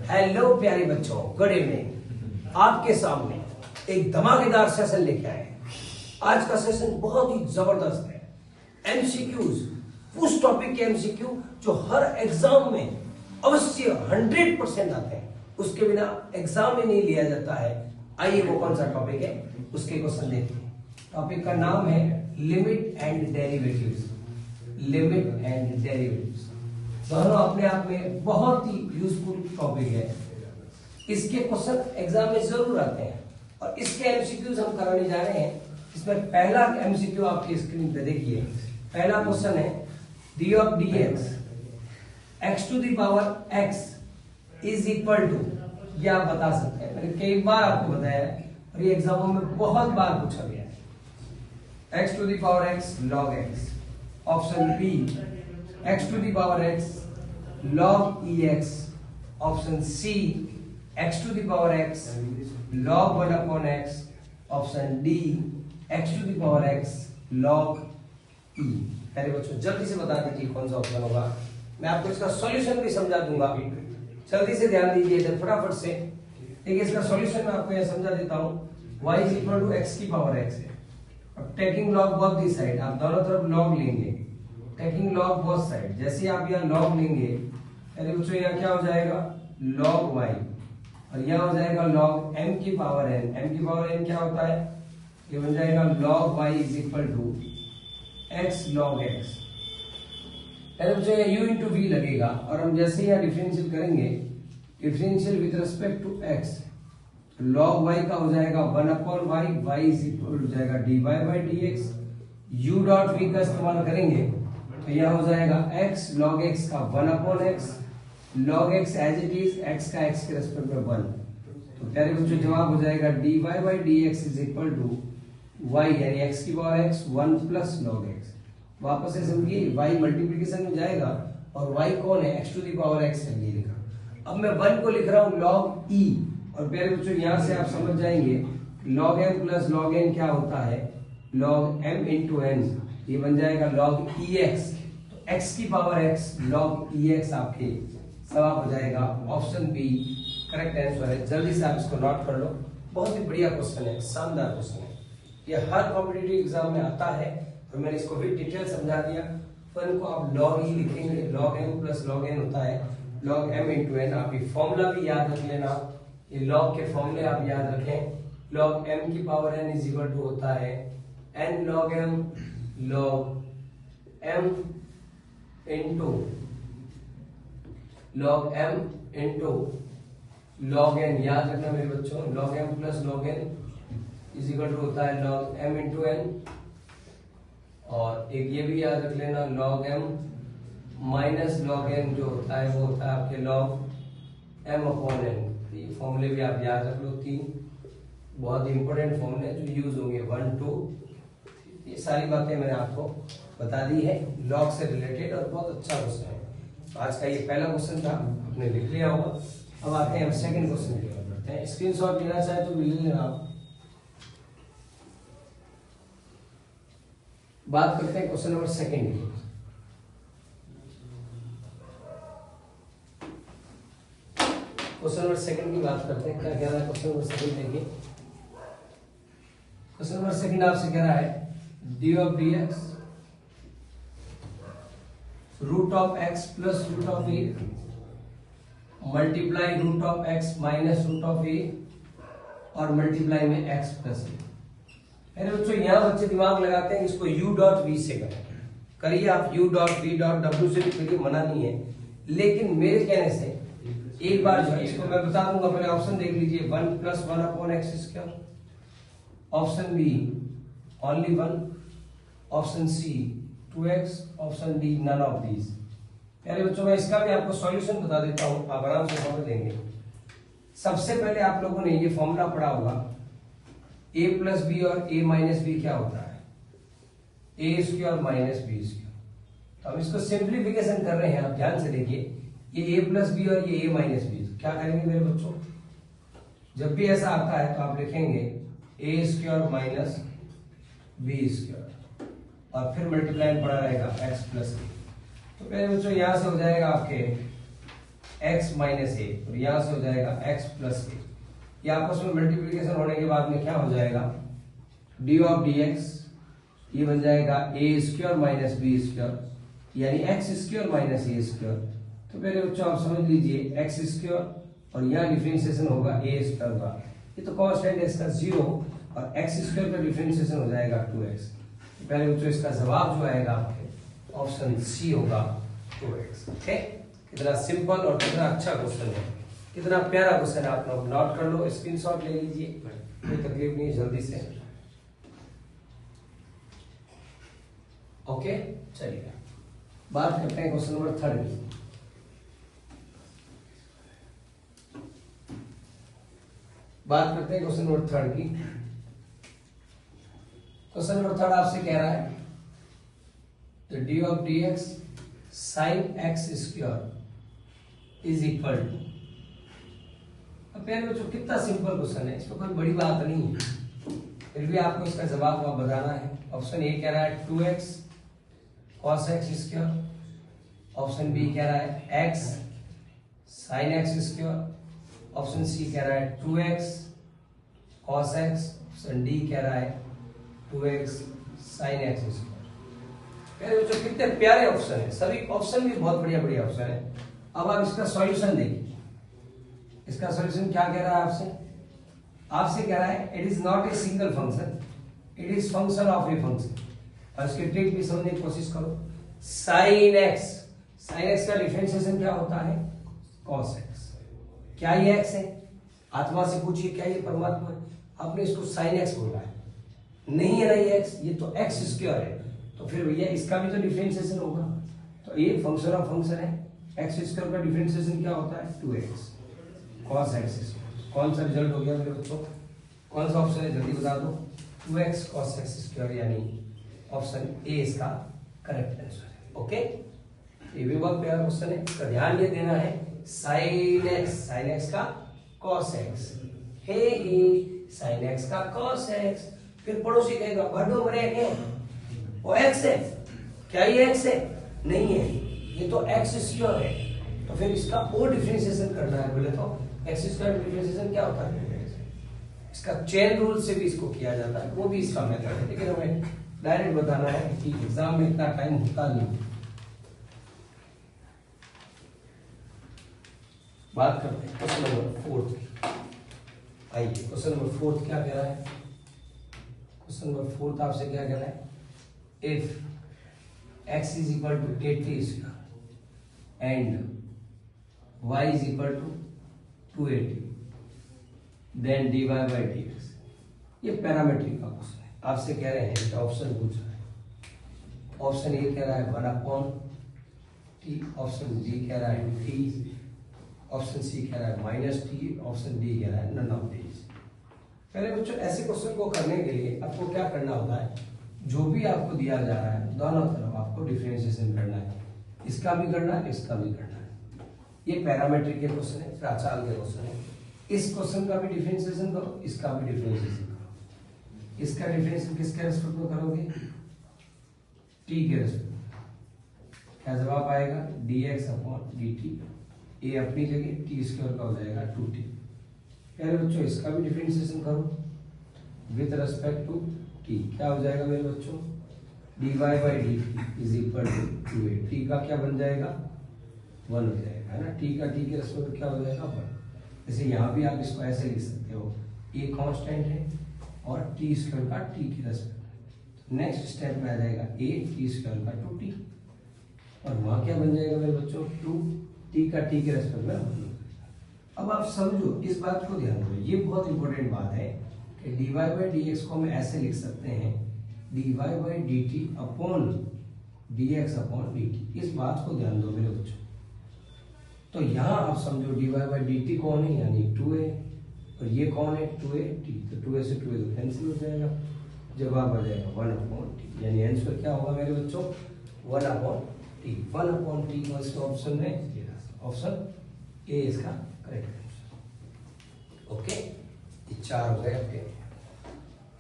Hello प्यारे बच्चों, good evening. आपके सामने एक धमाकेदार सेशन लेके आए हैं। आज का सेशन बहुत ही जबरदस्त है। एमसीक्यूज, उस टॉपिक के एमसीक्यू जो हर एग्जाम में अवश्य 100% आते हैं, उसके बिना एग्जाम में नहीं लिया जाता है। आइए वो कौन सा टॉपिक है उसके क्वेश्चन देखते हैं। टॉपिक का नाम है limit and derivatives. Limit and derivatives दोनों अपने आप में बहुत ही यूजफुल टॉपिक है। इसके क्वेश्चन एग्जाम में जरूर आते हैं और इसके एमसीक्यूज हम कराने जा रहे हैं। इसमें पहला एमसीक्यू आपकी स्क्रीन पे देखिए। पहला क्वेश्चन है d of d x x to the power x is equal to, ये आप बता सकते हैं। मैंने कई बार आपको बताया है और ये एग्जामों में बहुत बार पूछा गया है। X to the power x log x. Option B x to the power x log e x. Option C x to the power x log 1 upon x. Option D x to the power x log e. पहले बच्चों जल्दी से बता दीजिए कौन सा option होगा। मैं आपको इसका सॉल्यूशन भी समझा दूंगा, जल्दी से ध्यान दीजिए फटाफट से। देखिए इसका सॉल्यूशन मैं आपको यह समझा देता हूं। y is equal to x की पावर एक्स है। अब taking log both this side, आप दोनों तरफ लॉग लेंगे। टेकिंग लॉग बोथ साइड, जैसे आप यहाँ लॉग लेंगे पहले बच्चों यहाँ क्या हो जाएगा लॉग y और यहाँ हो जाएगा लॉग m की पावर n। m की पावर n क्या होता है, ये बन जाएगा log y is equal to x log x। पहले बच्चों यहाँ u इंटू v लगेगा और हम जैसे यहाँ डिफरेंशियल करेंगे, differential with respect to x, log y का हो जाएगा 1 अपॉन y इज इक्वल हो जाएगा dy by dx। u dot v का इस्तेमाल करेंगे तो यह हो जाएगा x log x का 1 upon x log x as it is, x का x के रेस्पेक्ट में 1। तो प्यारे बच्चों जवाब हो जाएगा dy by dx is equal to y यानी x की power x 1 plus log x। वापस से समझिए y मल्टीप्लिकेशन में जाएगा और y कौन है, x to the power x है, ये लिखा। अब मैं 1 को लिख रहा हूं log e और प्यारे बच्चों यहां से आप समझ जाएंगे log m plus log n क्या होता है, log m इंटू n, ये बन जाएगा log ex। तो x की पावर x log ex आपके जवाब हो जाएगा ऑप्शन बी करेक्ट आंसर है। जल्दी से आप इसको नोट कर लो, बहुत ही बढ़िया क्वेश्चन है, शानदार क्वेश्चन है। ये हर कॉम्पिटिटिव एग्जाम में आता है और मैंने इसको भी डिटेल समझा दिया। तो इनको आप log e लिखेंगे, log m plus log n होता है log m इंटू n। आप ये फॉर्मूला भी याद रख लेना, ये log के फॉर्मूले आप याद रखें। log m की power n is equal to होता है n log m into log m into log n। याद रखना मेरे बच्चों, log m plus log n is equal to होता है log m इंटू n। और एक ये भी याद रख लेना log m minus log n जो होता है वो होता है आपके log m अपॉन n। ये फॉर्मूले भी आप याद रख लो, 3 बहुत इंपॉर्टेंट फॉर्मूले जो यूज होंगे 1 2। ये सारी बातें मैंने आपको बता दी है लॉग से रिलेटेड और बहुत अच्छा क्वेश्चन है। आज का ये पहला क्वेश्चन था, आपने लिख लिया होगा। अब आते हैं हम सेकंड क्वेश्चन की ओर बढ़ते हैं। स्क्रीनशॉट लेना चाहे तो ले लेना आप। बात करते हैं क्वेश्चन नंबर सेकंड की। क्वेश्चन नंबर सेकंड की बात करते हैं। क्या कह रहा है क्वेश्चन नंबर सेकंड? देखिए क्वेश्चन नंबर सेकंड आपसे कह रहा है d of d x root of x plus root of a multiply root of x minus root of a और मल्टीप्लाई में एक्स प्लस ए। अरे बच्चों यहाँ बच्चे दिमाग लगाते हैं, इसको u डॉट v से करिए आप, u dot v dot w से भी करिए, मना नहीं है। लेकिन मेरे कहने से एक बार जो इसको मैं बता दूंगा, पहले ऑप्शन देख लीजिए 1 plus 1 upon x square. Option B only 1। Option C 2x। Option D none of these. प्यारे बच्चों मैं इसका भी आपको सॉल्यूशन बता देता हूं, आप आराम से समझ लेंगे। सबसे पहले आप लोगों ने ये फॉर्मूला पढ़ा होगा a प्लस बी और a माइनस बी क्या होता है, a square minus B square. तो हम इसको सिंप्लीफिकेशन कर रहे हैं, आप ध्यान से देखिए। ये a प्लस बी और ये a माइनस बी, क्या करेंगे मेरे बच्चों, जब भी ऐसा आता है तो आप लिखेंगे a square minus B square और फिर मल्टीप्लाई पड़ा रहेगा x प्लस बी। तो पहले बच्चों यहां से हो जाएगा आपके x माइनस ए, और यहां से हो जाएगा x प्लस ए। ये आपस में मल्टीप्लीकेशन होने के बाद में क्या हो जाएगा, डी ऑफ डी एक्स, ये बन जाएगा ए स्क्वायर माइनस बी स्क्वायर, यानी एक्स स्क्वायर माइनस ए स्क्वायर। तो मेरे बच्चों आप समझ लीजिए एक्स स्क्वायर और यहाँ डिफरेंशिएशन होगा ए स्क्वायर का, ये तो कांस्टेंट है इसका 0, और एक्स स्क्वायर का डिफरेंशिएशन हो जाएगा 2x। पहले बच्चों इसका जवाब जो आएगा आपके ऑप्शन सी होगा 2x। ओके, कितना सिंपल और कितना अच्छा क्वेश्चन है, कितना प्यारा क्वेश्चन है। आप लोग नोट कर लो, स्क्रीनशॉट ले लीजिए, कोई तकलीफ नहीं, जल्दी से। ओके, चलिए बात करते हैं क्वेश्चन नंबर 3 की। बात करते हैं क्वेश्चन नंबर 3 की। क्वेश्चन नंबर 3 आपसे कह रहा है तो d of d x sine x square is equal to. अब प्यारे बच्चों कितना सिंपल क्वेश्चन है, इसमें कोई बड़ी बात नहीं है, फिर भी आपको इसका जवाब वहां बताना है। ऑप्शन ए कह रहा है 2x cos x square, option B कह रहा है x sin x square, option C कह रहा है 2x cos x, option D कह रहा है 2x sin x स्क्वायर। प्यारे बच्चों कितने प्यारे ऑप्शन है, सभी ऑप्शन भी बहुत बढ़िया बढ़िया ऑप्शन है। अब आप इसका सॉल्यूशन देखिए, इसका सॉल्यूशन क्या कह रहा है आपसे, आपसे कह रहा है it is not a single function, it is function of a function. और इसकी ट्रिक भी समझने की कोशिश करो। साइन एक्स का डिफरेंशिएशन क्या होता है, कॉस एक्स। क्या ये एक्स है, आत्मा से पूछिए क्या ये परमात्मा है, आपने इसको साइन एक्स बोला है, नहीं है ना ये एक्स, ये तो एक्स स्क्वायर है, तो फिर भैया इसका भी तो डिफरेंशिएशन होगा। तो ये फंक्शन ऑफ फंक्शन है, एक्स स्क्वायर का डिफरेंशिएशन क्या होता है 2x cos x स्क्वायर। कौन सा रिजल्ट हो गया मेरे बच्चों, कौन सा ऑप्शन है जल्दी बता दो, 2x cos x स्क्वायर, यानी ऑप्शन ए इसका करेक्ट आंसर है। ओके, ये भी बहुत प्यारा क्वेश्चन है, इसका ध्यान ये देना है। साइन एक्स का cos x, हे साइन एक्स का cos x। फिर पड़ोसी कहेगा भड्डो मरे क्या, वो x है क्या, ये x है नहीं है, ये तो x स्क्वायर है, तो फिर इसका और डिफरेंशिएशन करना है। बोले तो x स्क्वायर डिफरेंशिएशन क्या होता है, इसका चेन रूल से भी इसको किया जाता है, वो भी इसका मेथड है, लेकिन हमें डायरेक्ट बताना है कि एग्जाम में इतना टाइम होता नहीं। बात करते हैं क्वेश्चन नंबर 4 की। आइए क्वेश्चन नंबर 4 क्या कह रहा है, क्वेश्चन नंबर 4 आपसे क्या कह रहा है, if x is equal to 80 square and y is equal to 280 then dy by dx। ये पैरामीट्रिक का क्वेश्चन है, आपसे कह रहे हैं ऑप्शन पूछ रहा है। ऑप्शन ए कह रहा है 1/t, ऑप्शन बी कह रहा है t, ऑप्शन सी कह रहा है -t, ऑप्शन डी कह रहा है नन ऑफ दीज। पहले बच्चों ऐसे क्वेश्चन को करने के लिए आपको क्या करना होता है, जो भी आपको दिया जा रहा है दोनों तरफ आपको डिफरेंशिएशन करना है, इसका भी करना है इसका भी करना है। ये पैरामीट्रिक के क्वेश्चन है, प्राचाल के क्वेश्चन है। इस क्वेश्चन का भी डिफरेंशिएशन करो, इसका भी डिफरेंशिएशन करो। इसका डिफरेंशिएशन किसके रेस्पेक्ट में करोगे, टी के रेस्पेक्ट में। क्या जवाब आएगा, dx/dt, ए अपनी जगह टी स्क्वायर का हो जाएगा 2t। पहले बच्चों इसका भी डिफरेंशिएशन करो विद रेस्पेक्ट टू टी, क्या हो जाएगा मेरे बच्चों, dy by dt is equal to 2a। T का क्या बन जाएगा 1 हो जाएगा, है ना, टी का टी के रेस्पेक्ट क्या हो जाएगा 1। जैसे यहाँ भी आप इसको ऐसे लिख सकते हो, ए कांस्टेंट है और टी स्क्वायर का टी के रेस्पेक्ट। नेक्स्ट स्टेप में आ जाएगा ए टी स्क्वायर का 2t, और वहां क्या बन जाएगा मेरे बच्चों 2 टी का टी के रेस्पेक्ट में 1। अब आप समझो इस बात को ध्यान दो, ये बहुत इंपॉर्टेंट बात है कि dy by dx को हम ऐसे लिख सकते हैं dy by dt upon dx upon dt। इस बात को ध्यान दो मेरे बच्चों। तो यहाँ आप समझो dy by dt कौन है, यानी 2a, और ये कौन है 2a t, तो 2a से 2a तो कैंसिल हो जाएगा, जवाब आ जाएगा 1/t, यानी आंसर क्या होगा मेरे बच्चों 1/t। 1/t को इसके ऑप्शन में, ऑप्शन ए इसका करेक्ट आंसर। ओके, ये 4 हो गए आपके,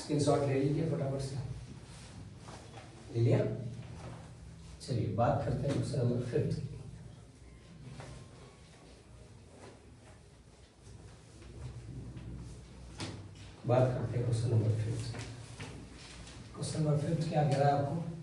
स्क्रीनशॉट ले लीजिए फटाफट से, ले लिया। चलिए बात करते हैं क्वेश्चन नंबर 5 की। बात करते हैं क्वेश्चन नंबर 5। क्वेश्चन नंबर 5 क्या कह रहा है आपको?